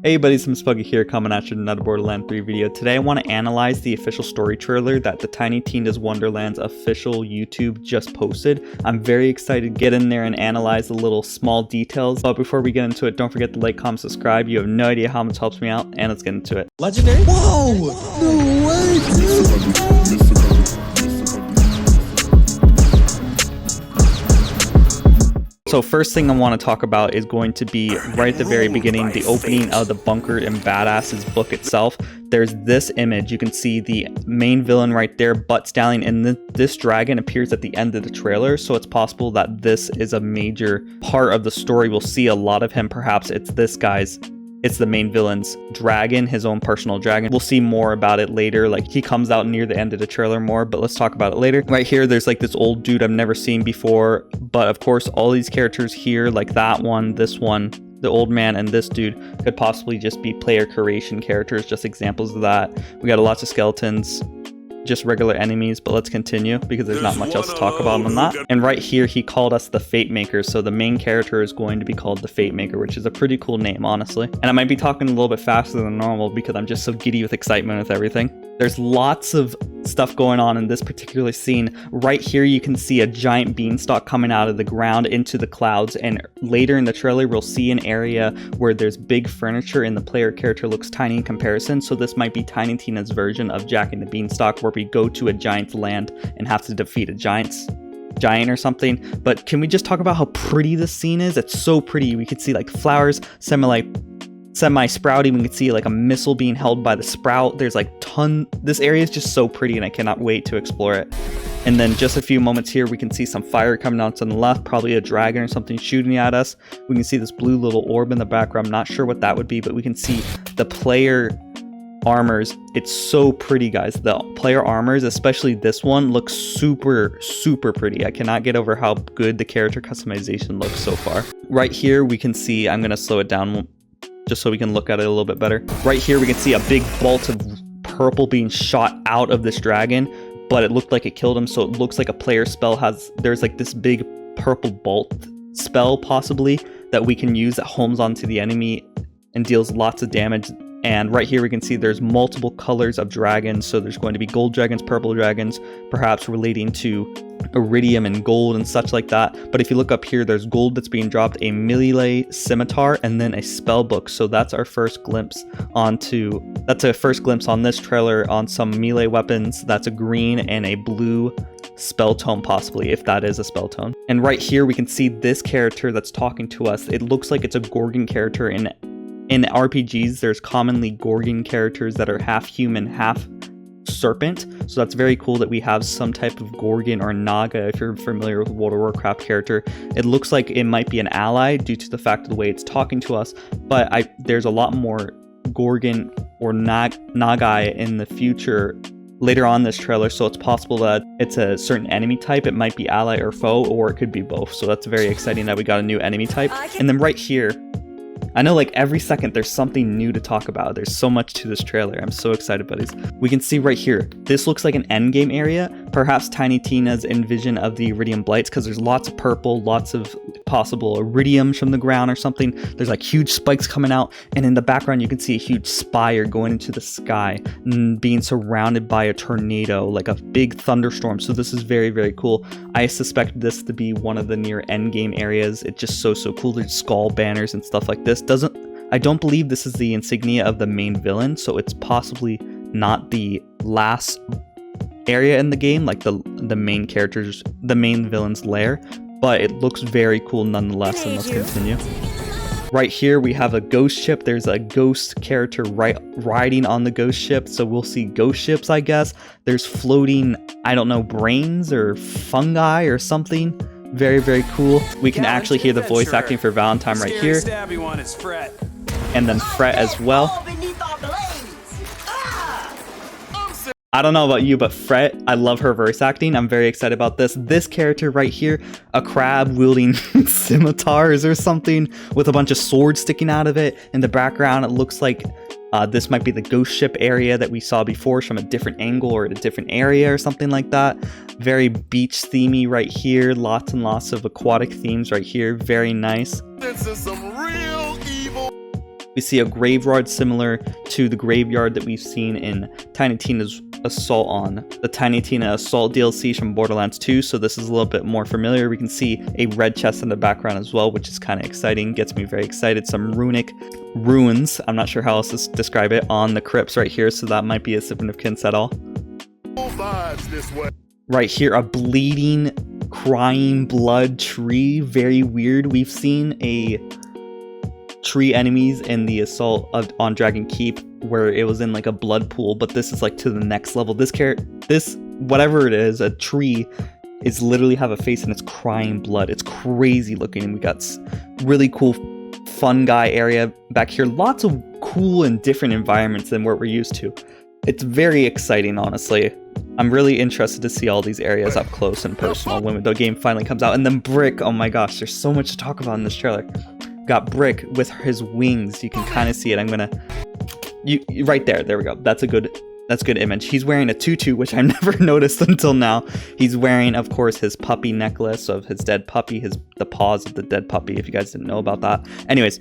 Hey buddies, I'm Spuggy here coming at you with another Borderlands 3 video. Today I want to analyze the official story trailer that the Tiny Tina Wonderlands official YouTube just posted. I'm very excited to get in there and analyze the little small details. But before we get into it, don't forget to like, comment, subscribe. You have no idea how much helps me out, and let's get into it. Legendary? Whoa! No way, dude! So first thing I want to talk about is going to be right at the very beginning, the opening of the Bunkered and Badasses book itself. There's this image. You can see the main villain right there, butt stallion, and this dragon appears at the end of the trailer. So it's possible that this is a major part of the story. We'll see a lot of him. Perhaps it's this guy's. It's the main villain's dragon, his own personal dragon. We'll see more about it later. Like, he comes out near the end of the trailer more, but let's talk about it later. Right here, there's like this old dude I've never seen before. But of course, all these characters here, like that one, this one, the old man, and this dude could possibly just be player creation characters, just examples of that. We got lots of skeletons, just regular enemies, but let's continue because there's not much else to talk about on that. And right here, he called us the Fate Maker, so the main character is going to be called the Fate Maker, which is a pretty cool name, honestly. And I might be talking a little bit faster than normal because I'm just so giddy with excitement with everything. There's lots of stuff going on in this particular scene. Right here, you can see a giant beanstalk coming out of the ground into the clouds, and later in the trailer, we'll see an area where there's big furniture and the player character looks tiny in comparison. So this might be Tiny Tina's version of Jack and the Beanstalk, where we go to a giant's land and have to defeat a giant or something. But can we just talk about how pretty this scene is? It's so pretty. We could see like flowers, semi-sprouting. We can see like a missile being held by the sprout. There's like this area is just so pretty, and I cannot wait to explore it. And then just a few moments here, we can see some fire coming out to the left, probably a dragon or something shooting at us. We can see this blue little orb in the background. I'm not sure what that would be, but we can see the player armors. It's so pretty, guys. The player armors, especially this one, looks super pretty. I cannot get over how good the character customization looks so far. Right here, we can see, I'm gonna slow it down just so we can look at it a little bit better. Right here, we can see a big bolt of purple being shot out of this dragon, but it looked like it killed him, so it looks like a player spell there's like this big purple bolt spell possibly that we can use that homes onto the enemy and deals lots of damage. And right here we can see there's multiple colors of dragons, so there's going to be gold dragons, purple dragons, perhaps relating to iridium and gold and such like that. But if you look up here, there's gold that's being dropped, a melee scimitar, and then a spell book. So that's our first glimpse on this trailer on some melee weapons. That's a green and a blue spell tone, possibly, if that is a spell tone. And right here we can see this character that's talking to us. It looks like it's a Gorgon character. In RPGs, there's commonly Gorgon characters that are half human, half serpent. So that's very cool that we have some type of Gorgon or Naga, if you're familiar with World of Warcraft character. It looks like it might be an ally due to the fact of the way it's talking to us, but there's a lot more Gorgon or Nagai in the future later on this trailer, so it's possible that it's a certain enemy type. It might be ally or foe, or it could be both. So that's very exciting that we got a new enemy type. And then right here, I know like every second there's something new to talk about. There's so much to this trailer. I'm so excited, buddies. We can see right here, this looks like an endgame area. Perhaps Tiny Tina's envision of the iridium blights, because there's lots of purple, lots of possible iridiums from the ground or something. There's like huge spikes coming out, and in the background you can see a huge spire going into the sky, being surrounded by a tornado, like a big thunderstorm. So this is very cool. I suspect this to be one of the near endgame areas. It's just so cool. There's skull banners and stuff like this. I don't believe this is the insignia of the main villain, so it's possibly not the last area in the game, like the main villain's lair, but it looks very cool nonetheless. And let's continue. Right here we have a ghost ship. There's a ghost character riding on the ghost ship, so we'll see ghost ships, I guess. There's floating, I don't know, brains or fungi or something. Very cool. We can actually hear the voice acting for Valentine right here, and then Fret as well. I don't know about you, but Fret, I love her voice acting. I'm very excited about this. This character right here, a crab wielding scimitars or something with a bunch of swords sticking out of it. In the background, it looks like this might be the ghost ship area that we saw before from a different angle or a different area or something like that. Very beach themey right here. Lots and lots of aquatic themes right here. Very nice. This is some real evil. We see a graveyard similar to the graveyard that we've seen in Tiny Tina's Assault on the Tiny Tina Assault DLC from Borderlands 2, so this is a little bit more familiar. We can see a red chest in the background as well, which is kind of exciting, gets me very excited. Some runic runes, I'm not sure how else to describe it, on the crypts right here, so that might be a significance at all. Right here, a bleeding, crying blood tree, very weird. We've seen a tree enemies in the Assault on Dragon Keep where it was in like a blood pool, but this is like to the next level. This whatever it is, a tree, is literally have a face and it's crying blood. It's crazy looking, and we got really cool fun guy area back here. Lots of cool and different environments than what we're used to. It's very exciting, honestly. I'm really interested to see all these areas up close and personal when the game finally comes out. And then Brick, oh my gosh, there's so much to talk about in this trailer. Got Brick with his wings. You can kind of see it. I'm gonna, right there we go. That's a good image. He's wearing a tutu, which I never noticed until now. He's wearing, of course, his puppy necklace of his dead puppy, the paws of the dead puppy, if you guys didn't know about that. Anyways,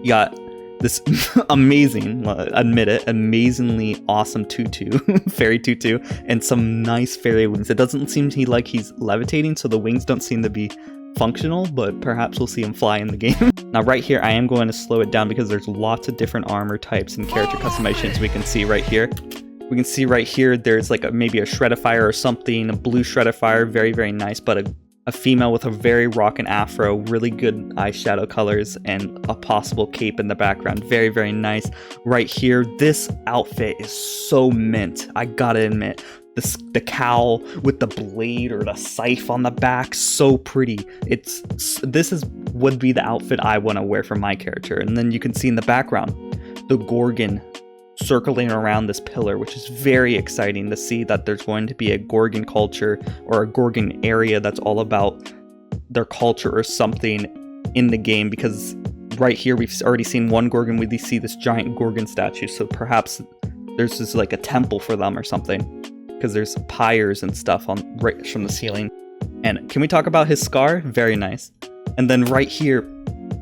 you got this amazing, admit it, amazingly awesome tutu, fairy tutu, and some nice fairy wings. It doesn't seem like he's levitating, so the wings don't seem to be functional, but perhaps we'll see him fly in the game. Now right here, I am going to slow it down because there's lots of different armor types and character customizations we can see right here. We can see right here, there's like maybe a Shreddifier or something, a blue Shreddifier, very, very nice, but a female with a very rockin' afro, really good eyeshadow colors, and a possible cape in the background. Very, very nice. Right here, this outfit is so mint, I gotta admit. The cowl with the blade or the scythe on the back, so pretty. This would be the outfit I want to wear for my character. And then you can see in the background the Gorgon circling around this pillar, which is very exciting to see that there's going to be a Gorgon culture or a Gorgon area that's all about their culture or something in the game, because right here we've already seen one Gorgon. We see this giant Gorgon statue, so perhaps there's just like a temple for them or something, because there's pyres and stuff on right from the ceiling. And can we talk about his scar? Very nice. And then right here,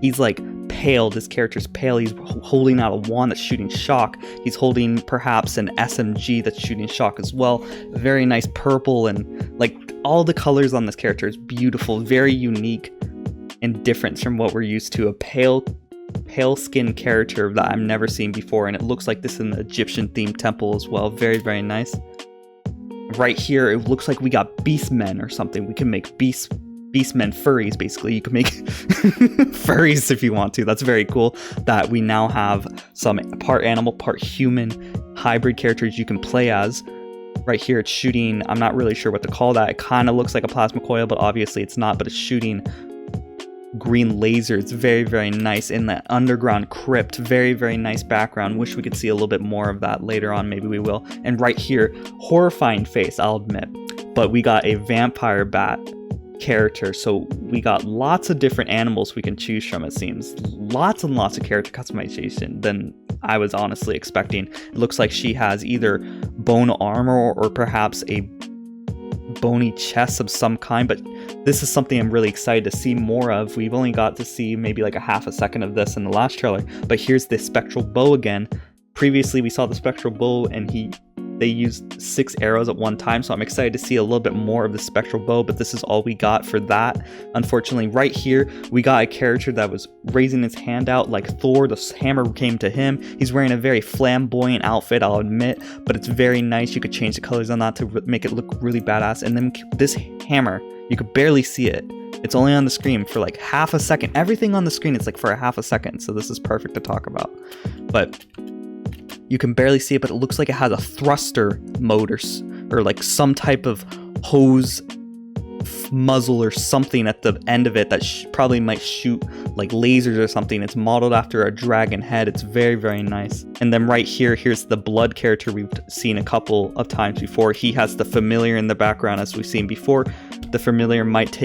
he's like pale. This character's pale. He's holding out a wand that's shooting shock. He's holding perhaps an SMG that's shooting shock as well. Very nice purple, and like all the colors on this character is beautiful, very unique and different from what we're used to. A pale skin character that I've never seen before, and it looks like this in the Egyptian themed temple as well. Very, very nice. Right here, it looks like we got beastmen or something. We can make beastmen furries, basically. You can make furries if you want to. That's very cool that we now have some part animal, part human hybrid characters you can play as. Right here, it's shooting, I'm not really sure what to call that. It kind of looks like a plasma coil, but obviously it's not, but it's shooting green laser. It's very, very nice in that underground crypt. Very, very nice background. Wish we could see a little bit more of that later on. Maybe we will. And right here, horrifying face, I'll admit, but we got a vampire bat character, so we got lots of different animals we can choose from. It seems lots and lots of character customization than I was honestly expecting. It looks like she has either bone armor or perhaps a bony chest of some kind, but this is something I'm really excited to see more of. We've only got to see maybe like a half a second of this in the last trailer, but here's the Spectral Bow again. Previously we saw the Spectral Bow and they used 6 arrows at one time, so I'm excited to see a little bit more of the Spectral Bow, but this is all we got for that. Unfortunately, right here, we got a character that was raising his hand out like Thor. The hammer came to him. He's wearing a very flamboyant outfit, I'll admit, but it's very nice. You could change the colors on that to make it look really badass. And then this hammer, you could barely see it. It's only on the screen for like half a second. Everything on the screen is like for a half a second, so this is perfect to talk about. But you can barely see it, but it looks like it has a thruster motor or like some type of hose muzzle or something at the end of it that probably might shoot like lasers or something. It's modeled after a dragon head. It's very, very nice. And then right here, here's the blood character we've seen a couple of times before. He has the familiar in the background as we've seen before. The familiar might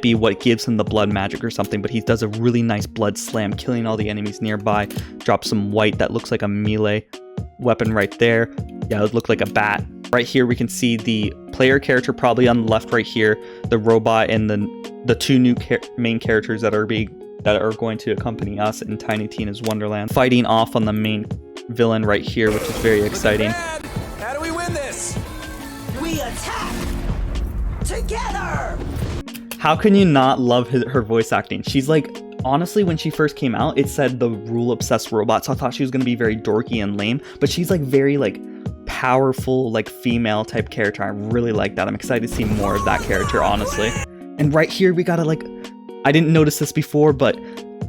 be what gives him the blood magic or something, but he does a really nice blood slam, killing all the enemies nearby. Drop some white that looks like a melee weapon right there. Yeah, it would look like a bat. Right here we can see the player character probably on the left right here, the robot and the the two new main characters that are going to accompany us in Tiny Tina's Wonderland, fighting off on the main villain right here, which is very exciting. How do we win this? We attack together. How can you not love her voice acting? She's like, honestly, when she first came out, it said the rule-obsessed robot, so I thought she was gonna be very dorky and lame, but she's like very like powerful, like female type character. I really like that. I'm excited to see more of that character, honestly. And right here we got I didn't notice this before, but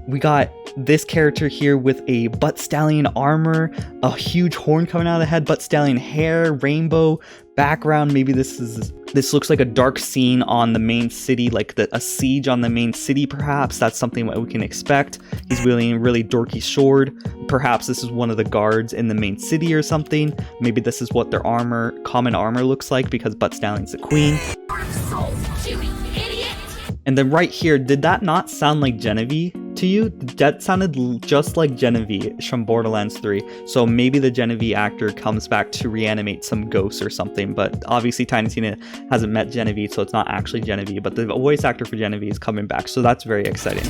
we got this character here with a butt stallion armor, a huge horn coming out of the head, butt stallion hair, rainbow background. Maybe this looks like a dark scene on the main city, like a siege on the main city, perhaps. That's something that we can expect. He's wielding a really dorky sword. Perhaps this is one of the guards in the main city or something. Maybe this is what their common armor looks like, because butt stallion's the queen. And then right here, did that not sound like Genevieve to you? That sounded just like Genevieve from Borderlands 3. So maybe the Genevieve actor comes back to reanimate some ghosts or something. But obviously Tiny Tina hasn't met Genevieve, so it's not actually Genevieve. But the voice actor for Genevieve is coming back, so that's very exciting.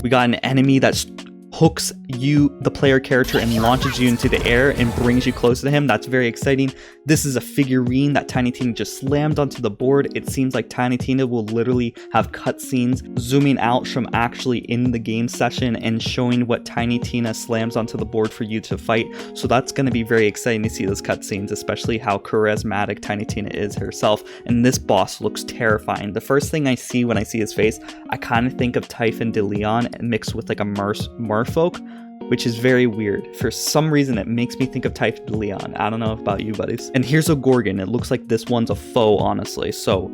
We got an enemy that's hooks you, the player character, and launches you into the air and brings you close to him. That's very exciting. This is a figurine that Tiny Tina just slammed onto the board. It seems like Tiny Tina will literally have cutscenes zooming out from actually in the game session and showing what Tiny Tina slams onto the board for you to fight. So that's going to be very exciting to see those cutscenes, especially how charismatic Tiny Tina is herself. And this boss looks terrifying. The first thing I see when I see his face, I kind of think of Typhon de Leon mixed with like a merfolk, which is very weird. For some reason, it makes me think of Typhon de Leon. I don't know about you, buddies. And here's a Gorgon. It looks like this one's a foe, honestly. So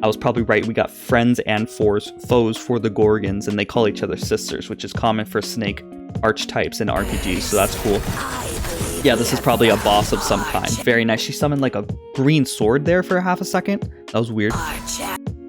I was probably right. We got friends and foes for the Gorgons, and they call each other sisters, which is common for snake archetypes in RPGs, so that's cool. Yeah, this is probably a boss of some kind. Very nice. She summoned like a green sword there for half a second. That was weird.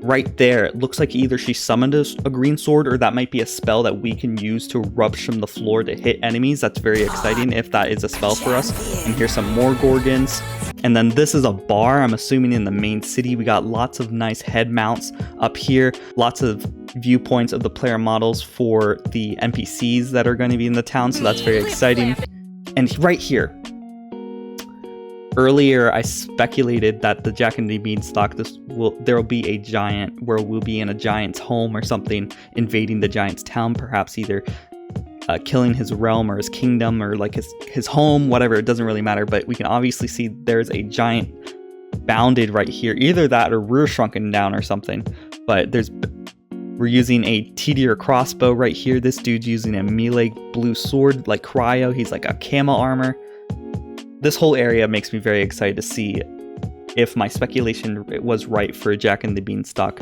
Right there, it looks like either she summoned a green sword, or that might be a spell that we can use to erupt from the floor to hit enemies. That's very exciting if that is a spell for us. And here's some more Gorgons. And then this is a bar, I'm assuming in the main city. We got lots of nice head mounts up here, lots of viewpoints of the player models for the NPCs that are going to be in the town, so that's very exciting. And right here, earlier I speculated that the Jack and the Beanstalk, there will be a giant, where we'll be in a giant's home or something, invading the giant's town, perhaps either killing his realm or his kingdom or like his home, whatever, it doesn't really matter. But we can obviously see there's a giant bounded right here, either that or we're shrunken down or something. But we're using a TD or crossbow right here. This dude's using a melee blue sword like Cryo. He's like a camo armor. This whole area makes me very excited to see if my speculation was right for Jack and the Beanstalk,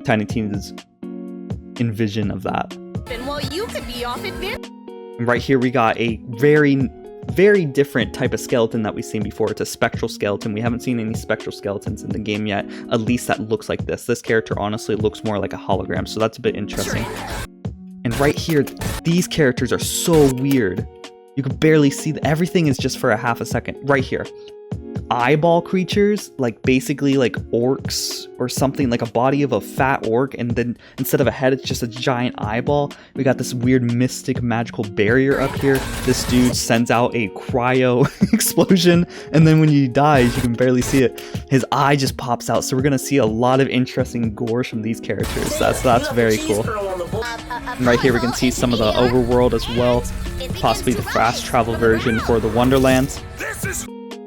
Tiny Tina's envision of that. Well, you could be off in there. Right here we got a very, very different type of skeleton that we've seen before. It's a Spectral Skeleton. We haven't seen any Spectral Skeletons in the game yet, at least that looks like this. This character honestly looks more like a hologram, so that's a bit interesting. And right here, these characters are so weird. You can barely see everything is just for a half a second. Right here, eyeball creatures, like basically like orcs or something, like a body of a fat orc, and then instead of a head, it's just a giant eyeball. We got this weird mystic magical barrier up here. This dude sends out a cryo explosion, and then when he dies, you can barely see it. His eye just pops out. So we're gonna see a lot of interesting gore from these characters. That's very cool. And right here we can see some of the overworld as well, possibly the fast travel version for the Wonderlands.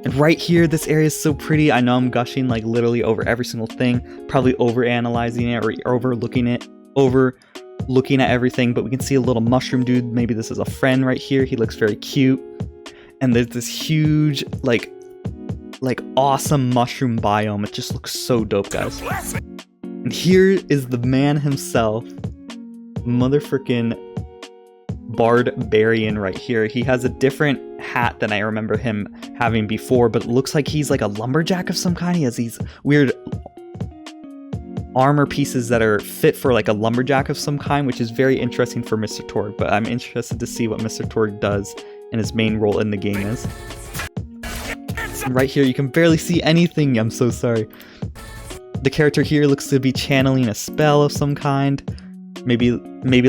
And right here, this area is so pretty. I know I'm gushing like literally over every single thing, probably over analyzing it or overlooking at everything, but we can see a little mushroom dude. Maybe this is a friend right here. He looks very cute. And there's this huge like awesome mushroom biome. It just looks so dope, guys. And here is the man himself, motherfucking Barbarian right here. He has a different hat than I remember him having before, but it looks like he's like a lumberjack of some kind. He has these weird armor pieces that are fit for like a lumberjack of some kind, which is very interesting for Mr. Torg, but I'm interested to see what Mr. Torg does and his main role in the game is. And right here, you can barely see anything. I'm so sorry. The character here looks to be channeling a spell of some kind. Maybe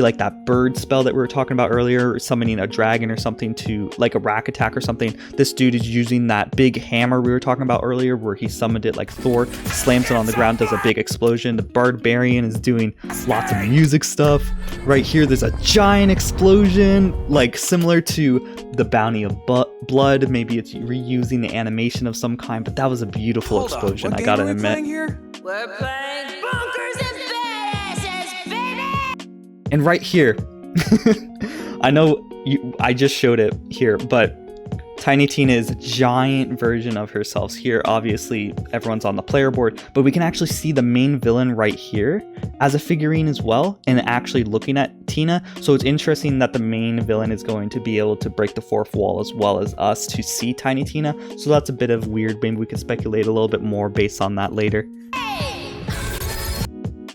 like that bird spell that we were talking about earlier, or summoning a dragon or something to like a rack attack or something. This dude is using that big hammer we were talking about earlier where he summoned it like Thor, slams it on the ground, does a big explosion. The barbarian is doing lots of music stuff. Right here there's a giant explosion, like similar to the Bounty of Blood. Maybe it's reusing the animation of some kind, but that was a beautiful explosion, I gotta admit. We're playing Bunkers as Badasses, baby! And right here, I know I just showed it here, but Tiny Tina is a giant version of herself. Here, obviously, everyone's on the player board, but we can actually see the main villain right here as a figurine as well, and actually looking at Tina. So it's interesting that the main villain is going to be able to break the fourth wall as well as us to see Tiny Tina. So that's a bit of weird. Maybe we can speculate a little bit more based on that later.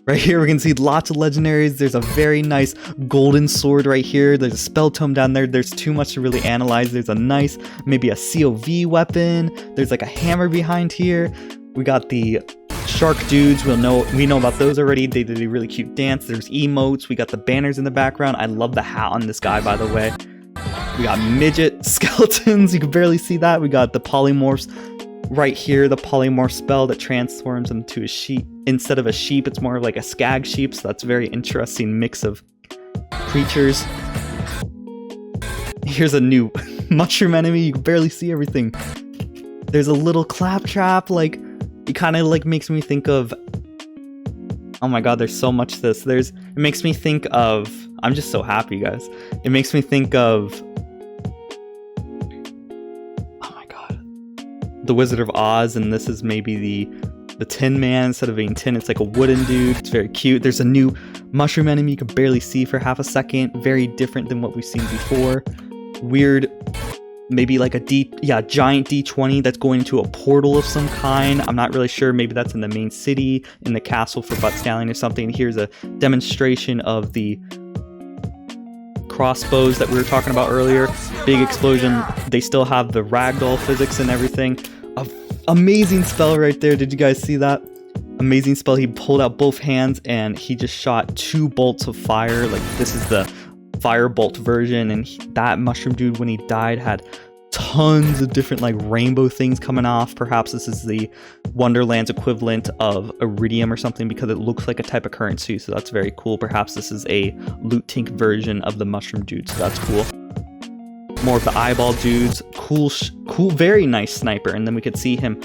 Right here we can see lots of legendaries. There's a very nice golden sword right here. There's a spell tome down there. There's too much to really analyze. There's a nice, maybe a COV weapon. There's like a hammer behind here. We got the shark dudes. We know about those already. They did a really cute dance. There's emotes. We got the banners in the background. I love the hat on this guy, by the way. We got midget skeletons. You can barely see that. We got the polymorphs. Right here, the polymorph spell that transforms into a sheep. Instead of a sheep, it's more of like a skag sheep, so that's a very interesting mix of creatures. Here's a new mushroom enemy. You can barely see everything. There's a little claptrap, like, it kind of like makes me think of, oh my god, there's so much to this. It makes me think of, I'm just so happy, guys. It makes me think of, the Wizard of Oz, and this is maybe the Tin Man. Instead of being tin, it's like a wooden dude. It's very cute. There's a new mushroom enemy you can barely see for half a second. Very different than what we've seen before. Weird, maybe like a giant D20 that's going into a portal of some kind. I'm not really sure. Maybe that's in the main city, in the castle for butt scaling or something. Here's a demonstration of the crossbows that we were talking about earlier. Big explosion. They still have the ragdoll physics and everything. Amazing spell right there. Did you guys see that? Amazing spell. He pulled out both hands and he just shot 2 bolts of fire. Like, this is the firebolt version, and that mushroom dude, when he died, had tons of different like rainbow things coming off. Perhaps this is the Wonderlands equivalent of Iridium or something, because it looks like a type of currency, so that's very cool. Perhaps this is a Loot Tink version of the mushroom dude, so that's cool. More of the eyeball dudes. Cool, very nice sniper. And then we could see him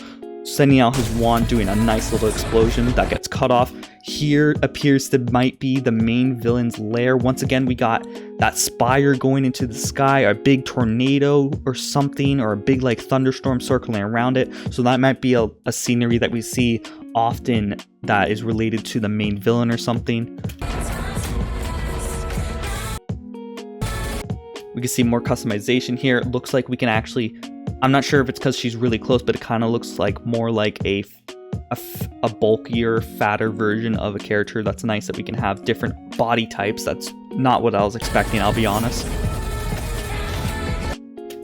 sending out his wand, doing a nice little explosion that gets cut off. Here appears to might be the main villain's lair. Once again, we got that spire going into the sky, a big tornado or something, or a big like thunderstorm circling around it. So that might be a scenery that we see often that is related to the main villain or something. We can see more customization here. It looks like we can actually, I'm not sure if it's because she's really close, but it kind of looks like more like a bulkier, fatter version of a character. That's nice that we can have different body types. That's not what I was expecting, I'll be honest.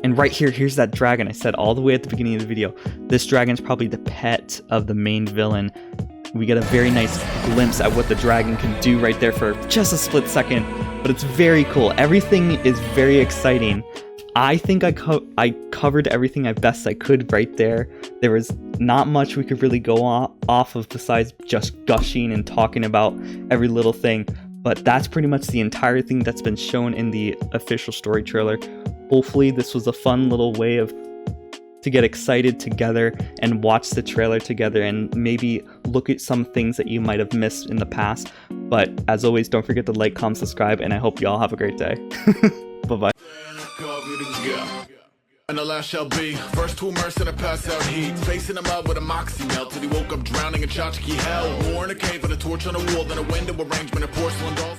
And right here, here's that dragon I said all the way at the beginning of the video. This dragon's probably the pet of the main villain. We get a very nice glimpse at what the dragon can do right there for just a split second, but it's very cool. Everything is very exciting. I think I covered everything as best I could right there. There was not much we could really go off of besides just gushing and talking about every little thing, but that's pretty much the entire thing that's been shown in the official story trailer. Hopefully this was a fun little way to get excited together and watch the trailer together and maybe look at some things that you might have missed in the past. But as always, don't forget to like, comment, subscribe, and I hope you all have a great day. Bye-bye. And the last shall be first to immerse in a pass out heat, facing him out with a moxie melt till he woke up drowning in tchotchke hell. War in a cave with a torch on a wall, then a window arrangement of porcelain dolls.